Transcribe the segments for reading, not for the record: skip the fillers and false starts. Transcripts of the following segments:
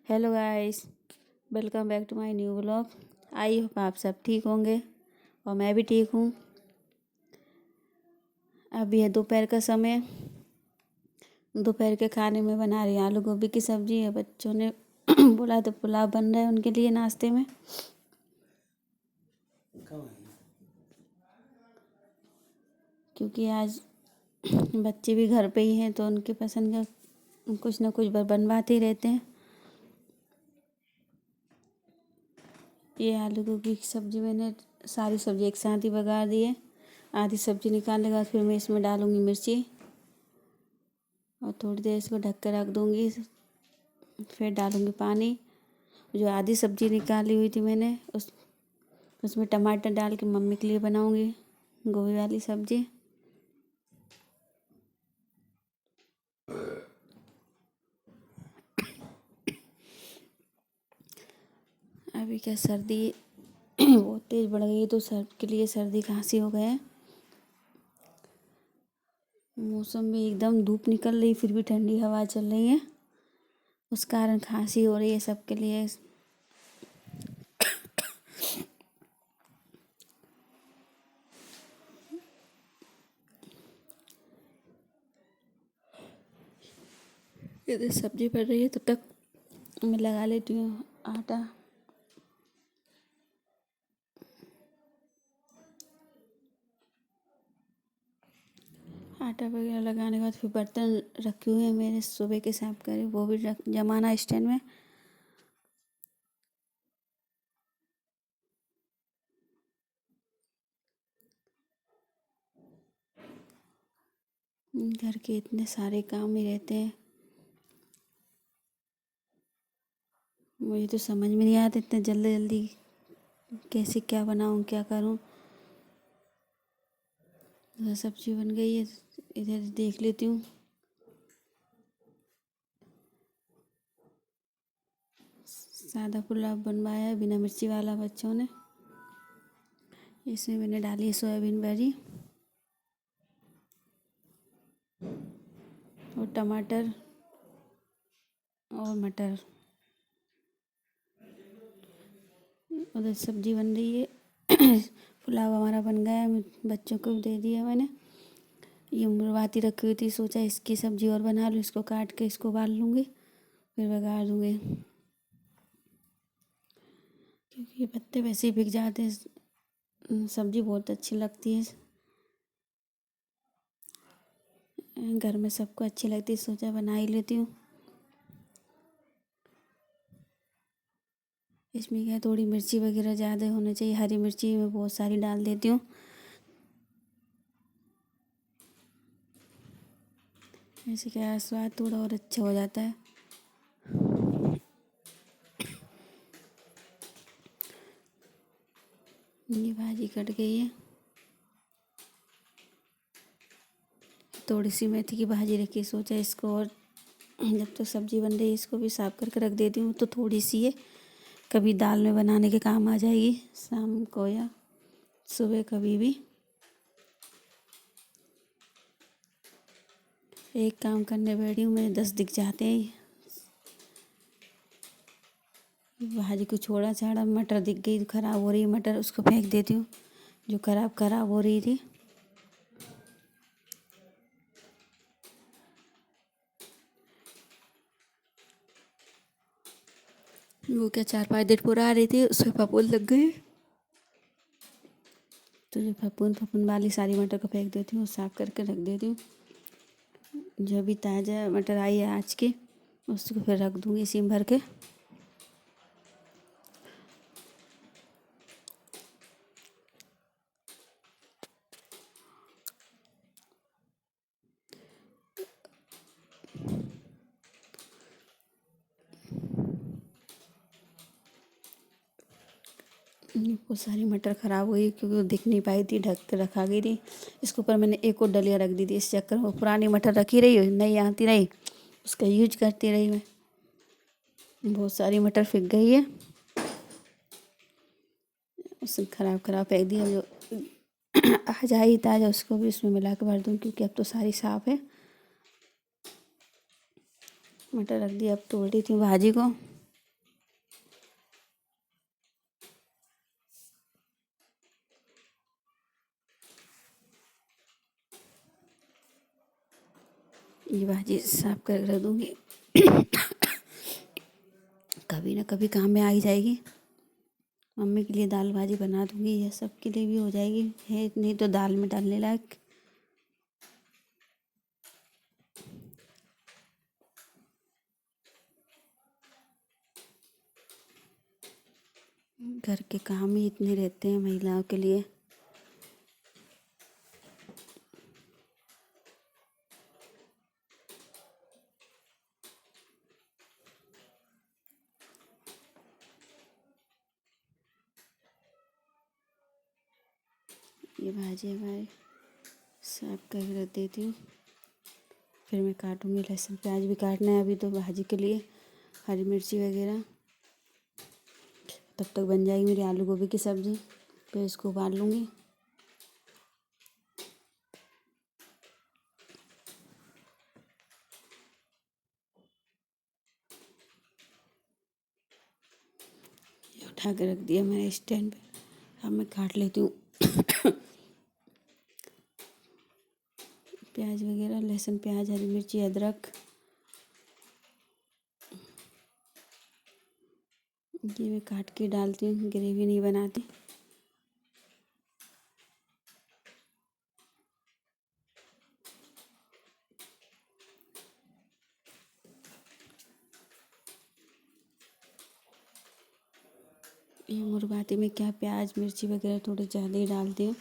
Hello guys, welcome back to my new vlog. I hope आप सब ठीक होंगे और मैं भी ठीक हूँ। अभी है दोपहर का समय। दोपहर के खाने में बना रही हूँ आलू गोभी की सब्जी है। बच्चों ने बोला तो पुलाव बन रहा है उनके लिए नाश्ते में। क्योंकि आज बच्चे भी घर पे ही हैं तो उनके पसंद का कुछ ना कुछ बनवाते ही रहते हैं। ये आलू गोभी की सब्जी मैंने सारी सब्जी एक साथ ही बघार दी है। आधी सब्जी निकालने के बाद फिर मैं इसमें डालूँगी मिर्ची और थोड़ी देर इसको ढक कर रख दूँगी। फिर डालूँगी पानी। जो आधी सब्जी निकाली हुई थी मैंने उसमें टमाटर डाल के मम्मी के लिए बनाऊँगी गोभी वाली सब्जी। अभी क्या सर्दी बहुत तेज़ बढ़ गई तो के लिए सर्दी खांसी हो गए। मौसम में एकदम धूप निकल रही फिर भी ठंडी हवा चल रही है, उस कारण खांसी हो रही है सबके लिए। इधर सब्जी पड़ रही है तब तक मैं लगा लेती हूँ आटा। आटा वगैरह लगाने के बाद फिर बर्तन रखे हुए हैं मेरे सुबह के साफ करे, वो भी जमाना स्टैंड में। घर के इतने सारे काम ही रहते हैं, मुझे तो समझ में नहीं आता इतने जल्दी जल्दी कैसे क्या बनाऊँ क्या करूँ। सब्जी बन गई है, इधर देख लेती हूँ। सादा पुलाव बनवाया है बिना मिर्ची वाला बच्चों ने। इसमें मैंने डाली है सोयाबीन बड़ी और टमाटर और मटर। उधर सब्जी बन रही है पुलाव हमारा बन गया है, बच्चों को दे दिया मैंने। ये मुरवाती रखी हुई थी, सोचा इसकी सब्जी और बना लूँ। इसको काट के इसको उबाल लूँगी फिर बघार दूँगी, क्योंकि ये पत्ते वैसे ही बिक जाते हैं। सब्जी बहुत अच्छी लगती है, घर में सबको अच्छी लगती है, सोचा बना ही लेती हूँ। इसमें क्या थोड़ी मिर्ची वगैरह ज़्यादा होनी चाहिए, हरी मिर्ची मैं बहुत सारी डाल देती हूँ। ऐसे क्या स्वाद थोड़ा और अच्छा हो जाता है। ये भाजी कट गई है। थोड़ी सी मेथी की भाजी रखी, सोचा इसको और जब तो सब्जी बन रही है इसको भी साफ करके रख देती हूँ। तो थोड़ी सी है, कभी दाल में बनाने के काम आ जाएगी शाम को या सुबह कभी भी। एक काम करने बैठी हूँ मैं 10 दिख जाते हैं। भाजी को छोड़ा छाड़ा, मटर दिख गई ख़राब हो रही है मटर, उसको फेंक देती हूँ जो खराब हो रही थी। वो क्या 4-5 दिन पूरा आ रही थी, उसमें फफूंद लग गई। तो जो फफूंद वाली सारी मटर को फेंक देती हूँ, साफ करके रख देती हूँ। जो भी ताज़ा मटर आई है आज की उसको फिर रख दूँगी सिम भर के। वो सारी मटर ख़राब हो गई क्योंकि वो दिख नहीं पाई थी, ढक के रखा गई थी। इसके ऊपर मैंने एक और डलिया रख दी थी, इस चक्कर में पुरानी मटर रखी रही, नई आती रही, उसका यूज करती रही मैं। बहुत सारी मटर फेंक गई है, उससे ख़राब फेंक दिया। जो आज आई ताज़ा उसको भी उसमें मिला के भर दूँ, क्योंकि अब तो सारी साफ़ है। मटर रख दिया, अब तोड़ रही थी भाजी को। ये भाजी साफ कर रख दूँगी। कभी ना कभी काम में आ ही जाएगी। मम्मी के लिए दाल भाजी बना दूँगी, यह सबके लिए भी हो जाएगी, है नहीं तो दाल में डालने लायक। घर के काम ही इतने रहते हैं महिलाओं के लिए। ये भाजी हमारी साफ कर रख देती हूँ। फिर मैं काटूँगी, लहसुन प्याज भी काटना है अभी तो भाजी के लिए, हरी मिर्ची वगैरह। तब तक बन जाएगी मेरी आलू गोभी की सब्ज़ी। फिर इसको उबाल लूँगी। ये उठा के रख दिया मैंने स्टैंड पे। अब मैं काट लेती हूँ प्याज वगैरह, लहसुन प्याज हरी मिर्ची अदरक। ये मैं काट के डालती हूँ, ग्रेवी नहीं बनाती। ये मुरबाती में क्या प्याज मिर्ची वगैरह थोड़े ज़्यादा ही डालती हूँ,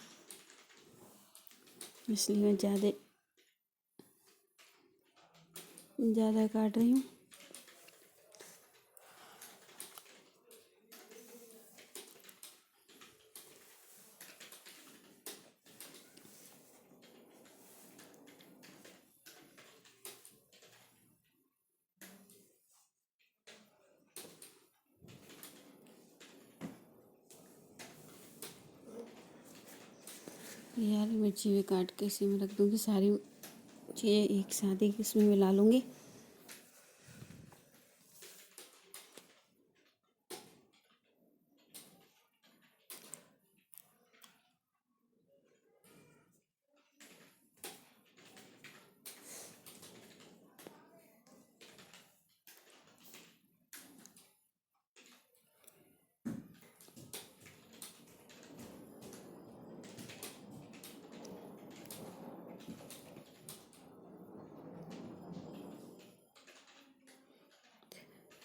इसलिए मैं ज़्यादा काट रही हूँ। ये हरी मिर्ची भी काट के इसी में रख दूँगी। सारी चीज़ें एक साथ ही इसमें मिला लूँगी।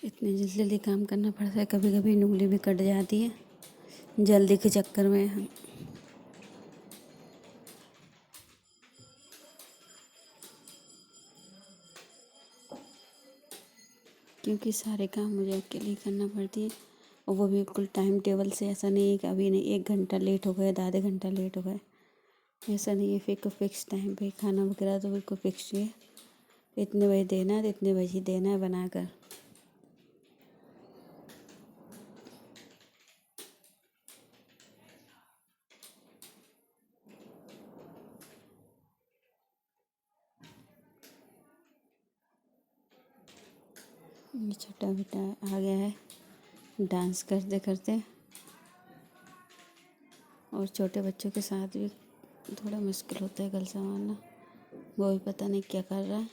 इतने जल्दी जल्दी काम करना पड़ता है, कभी कभी उंगली भी कट जाती है जल्दी के चक्कर में। क्योंकि सारे काम मुझे अकेले ही करना पड़ती है, और वो भी बिल्कुल टाइम टेबल से। ऐसा नहीं है कि अभी नहीं 1 घंटा लेट हो गए, आधे घंटा लेट हो गए, ऐसा नहीं है। फिक्स टाइम पे खाना वगैरह तो बिल्कुल फिक्स है। इतने बजे देना है तो इतने बजे देना है बनाकर। ये छोटा बेटा आ गया है डांस करते करते, और छोटे बच्चों के साथ भी थोड़ा मुश्किल होता है गल संभालना। वो भी पता नहीं क्या कर रहा है,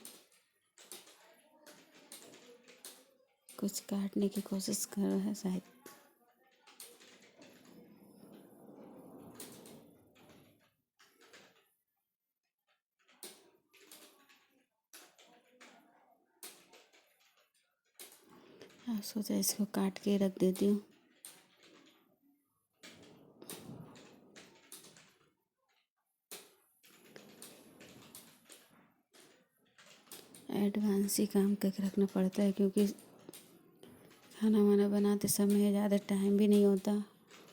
कुछ काटने की कोशिश कर रहा है शायद। हाँ, सोचा इसको काट के रख देती हूँ। एडवांस ही काम करके रखना पड़ता है, क्योंकि खाना वाना बनाते समय ज़्यादा टाइम भी नहीं होता,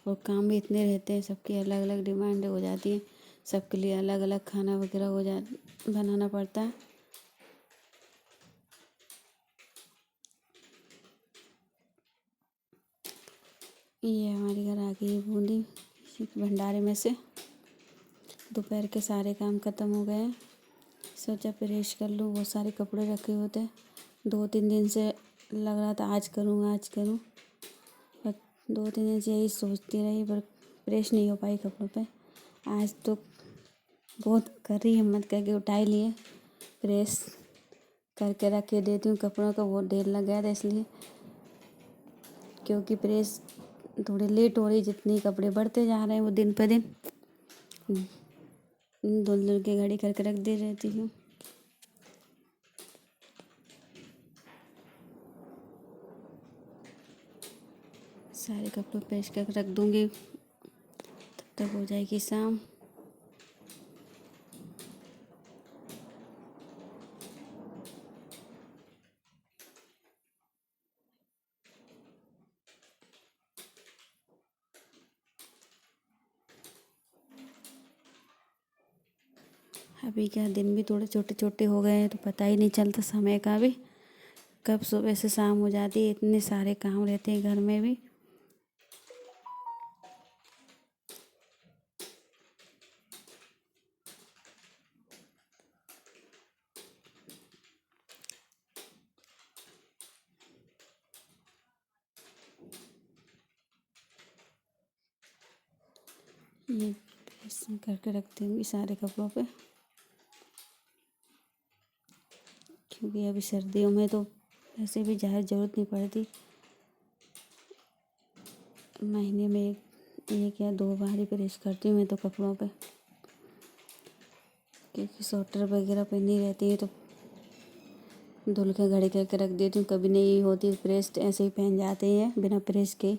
और काम भी इतने रहते हैं। सबकी अलग अलग डिमांड हो जाती है, सबके लिए अलग अलग खाना वगैरह बनाना पड़ता है। ये हमारे घर आ गई बूंदी भंडारे में से। दोपहर के सारे काम ख़त्म हो गए हैं। सोचा प्रेस कर लूँ, वो सारे कपड़े रखे हुए थे। 2-3 दिन से लग रहा था आज करूँ आज करूँ, पर 2-3 दिन से यही सोचती रही, पर प्रेस नहीं हो पाई कपड़ों पे। आज तो बहुत कर रही हिम्मत करके उठा ही लिए प्रेस। करके रख के देती हूँ। कपड़ों का बहुत ढेर लग गया था इसलिए, क्योंकि प्रेस थोड़ी लेट हो रही, जितने कपड़े बढ़ते जा रहे हैं वो दिन पर दिन धुल धुल के घड़ी करके रख दे रहती हूँ। सारे कपड़े प्रेस करके रख दूँगी, तब तक हो जाएगी शाम। अभी क्या दिन भी थोड़े छोटे छोटे हो गए हैं तो पता ही नहीं चलता समय का भी, कब सुबह से शाम हो जाती है। इतने सारे काम रहते हैं घर में भी। ये प्रेस करके रख दूँगी सारे कपड़ों पे, क्योंकि अभी सर्दियों में तो ऐसे भी ज़्यादा ज़रूरत नहीं पड़ती। महीने में एक या 2 बार ही प्रेस करती हूँ मैं तो कपड़ों पे, क्योंकि स्वेटर वगैरह पहनी रहती है तो धुल के घड़ी करके रख देती हूँ। कभी नहीं होती प्रेस, ऐसे ही पहन जाते हैं बिना प्रेस के।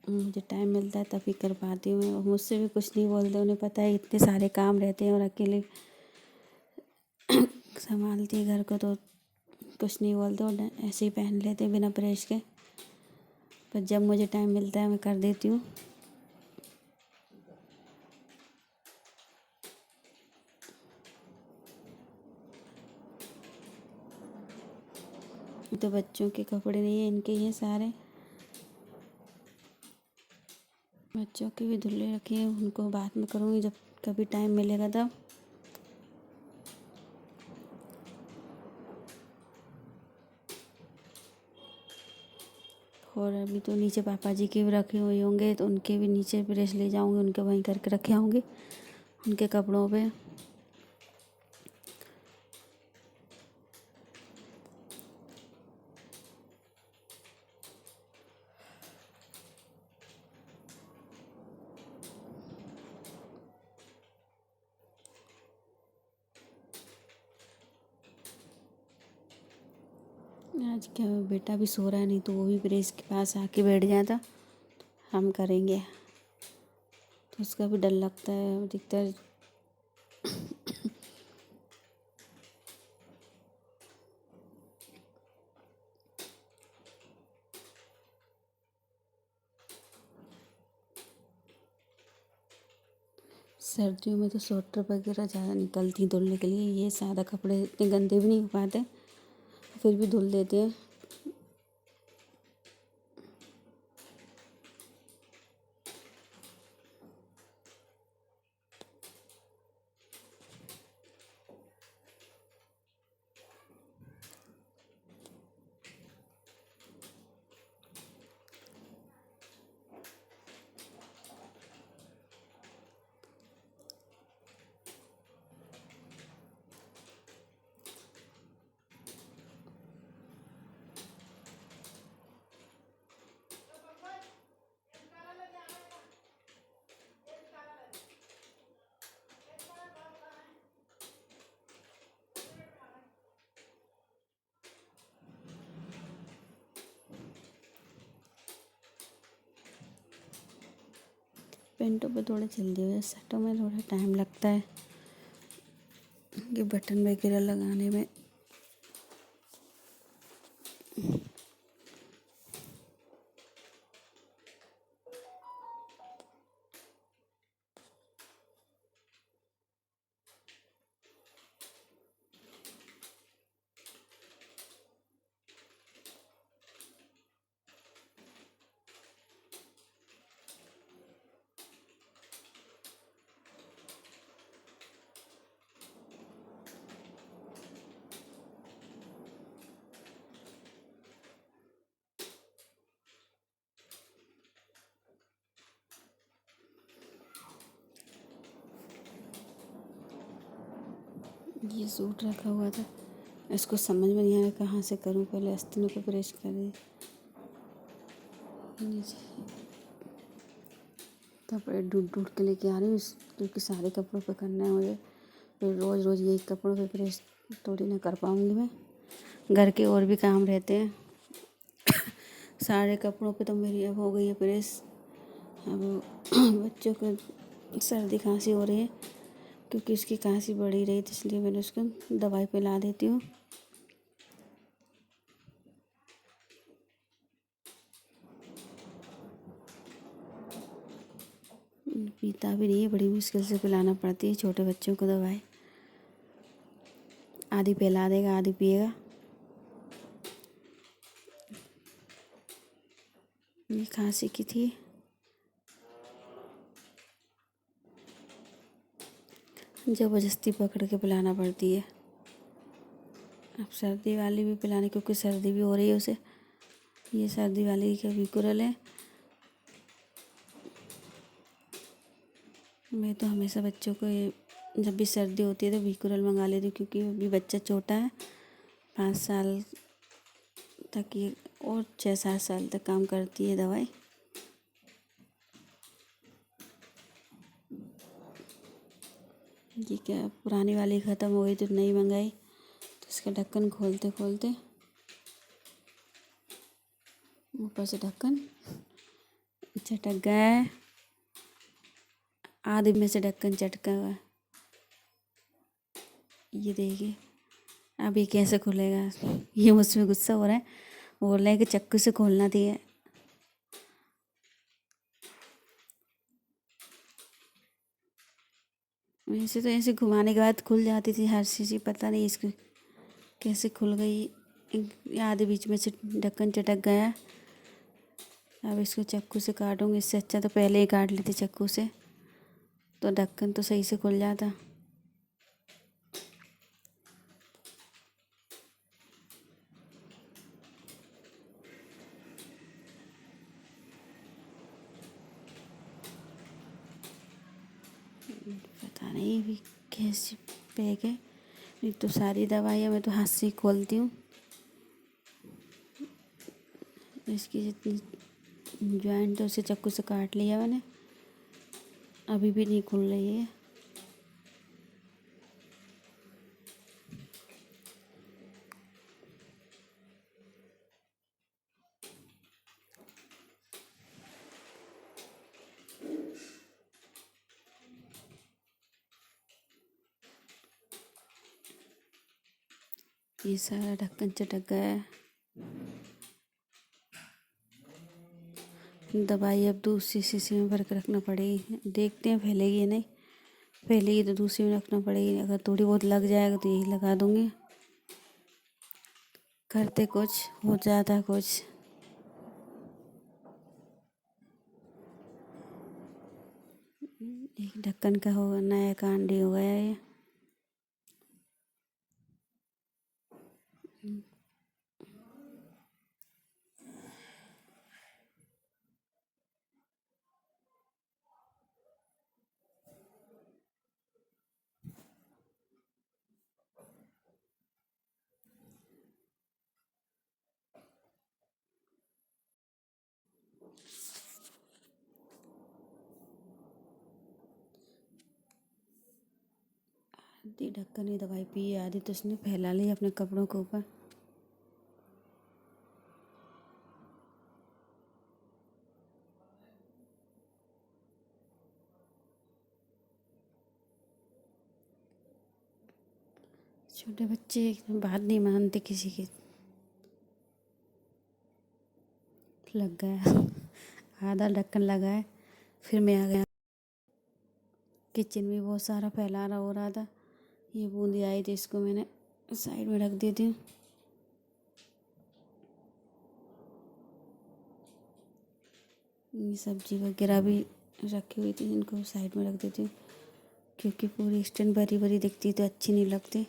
मुझे टाइम मिलता है तभी कर पाती हूँ मैं। मुझसे भी कुछ नहीं बोलते, उन्हें पता है इतने सारे काम रहते हैं और अकेले संभालती है घर को, तो कुछ नहीं बोलते और ऐसे ही पहन लेते हैं बिना प्रेस के। पर जब मुझे टाइम मिलता है मैं कर देती हूँ। तो बच्चों के कपड़े नहीं है, इनके ही हैं सारे। बच्चों के भी धुले रखे हैं, उनको बाद में करूँगी जब कभी टाइम मिलेगा तब। और अभी तो नीचे पापा जी के भी रखे हुए होंगे तो उनके भी नीचे प्रेस ले जाऊँगी, उनके वहीं करके रखे होंगे उनके कपड़ों पे। आज क्या बेटा भी सो रहा है, नहीं तो वो भी प्रेस के पास आके बैठ जाता, हम करेंगे। तो उसका भी डर लगता है अधिकतर। सर्दियों में तो स्वेटर वगैरह ज़्यादा निकलती धुलने के लिए। ये सादा कपड़े इतने गंदे भी नहीं हो पाते, फिर भी धुल देते हैं। पेंटों पे थोड़ा जल्दी हो जाए, शर्टों में थोड़ा टाइम लगता है कि बटन वगैरह लगाने में। ये सूट रखा हुआ था, इसको समझ में नहीं आया कहाँ से करूँ। पहले आस्तीनों को प्रेस कर दी नीचे, कपड़े ढूंढ ढूंढ के लेके आ रही हूँ क्योंकि सारे कपड़ों पे करना है मुझे। फिर रोज़ रोज़ यही कपड़ों पे प्रेस थोड़ी ना कर पाऊँगी मैं, घर के और भी काम रहते हैं। सारे कपड़ों पे तो मेरी अब हो गई है प्रेस। अब बच्चों को सर्दी खांसी हो रही है, क्योंकि उसकी खांसी बढ़ी रही थी, इसलिए मैंने उसको दवाई पिला देती हूँ। पीता भी नहीं है, बड़ी मुश्किल से पिलाना पड़ती है छोटे बच्चों को दवाई। आधी पिला देगा, आधी पिएगा। ये खांसी की थी, ज़बरदस्ती पकड़ के पिलाना पड़ती है। अब सर्दी वाली भी पिलानी, क्योंकि सर्दी भी हो रही है उसे। ये सर्दी वाली का विकुरल है। मैं तो हमेशा बच्चों को जब भी सर्दी होती है तो विकुरल मंगा लेती हूँ, क्योंकि अभी बच्चा छोटा है, 5 साल तक ये, और 6-7 साल तक काम करती है दवाई। ये क्या, पुरानी वाली ख़त्म हो गई तो नई मंगाई, तो इसका ढक्कन खोलते खोलते ऊपर से ढक्कन चटक गया है, आधे में से ढक्कन चटका हुआ है। ये देखिए अब ये कैसे खुलेगा। ये मुझमें गुस्सा हो रहा है, बोल रहा है कि चक्कू से खोलना चाहिए। वैसे तो ऐसे घुमाने के बाद खुल जाती थी हर चीज़, पता नहीं इसको कैसे खुल गई। आधे बीच में से ढक्कन चटक गया। अब इसको चाकू से काटूंगी, इससे अच्छा तो पहले ही काट लेती चाकू से, तो ढक्कन तो सही से खुल जाता। पता नहीं भी कैसे पैक है। एक तो सारी दवाइयाँ मैं तो हाथ से ही खोलती हूँ। इसकी जितनी जॉइंट है उसे चाकू से काट लिया मैंने, अभी भी नहीं खुल रही है। ये सारा ढक्कन चटक गया है। दवाई अब दूसरी शीशी में भर के रखना पड़ेगी, देखते हैं फैलेगी या नहीं। फैलेगी तो दूसरी में रखना पड़ेगी, अगर थोड़ी बहुत लग जाएगा तो यही लगा दूँगी। करते कुछ हो जाता कुछ। एक ढक्कन का हो नया कांड ही हो गया ये। आधी ढक्कन ही दवाई पी है, आधी तो उसने फैला ली अपने कपड़ों के ऊपर। छोटे बच्चे बात नहीं मानते किसी की। लग गया, आधा ढक्कन लगा है। फिर मैं आ गया किचन में, बहुत सारा फैलाना हो रहा था। ये बूंदी आई थी, इसको मैंने साइड में रख दी थी। ये सब्जी वगैरह भी रखी हुई थी, इनको साइड में रख देती हूँ, क्योंकि पूरी स्टैंड भरी भरी दिखती तो अच्छी नहीं लगती।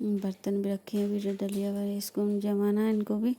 बर्तन भी रखे हैं, अभी जो डलिया वाले इसको जमाना है, इनको भी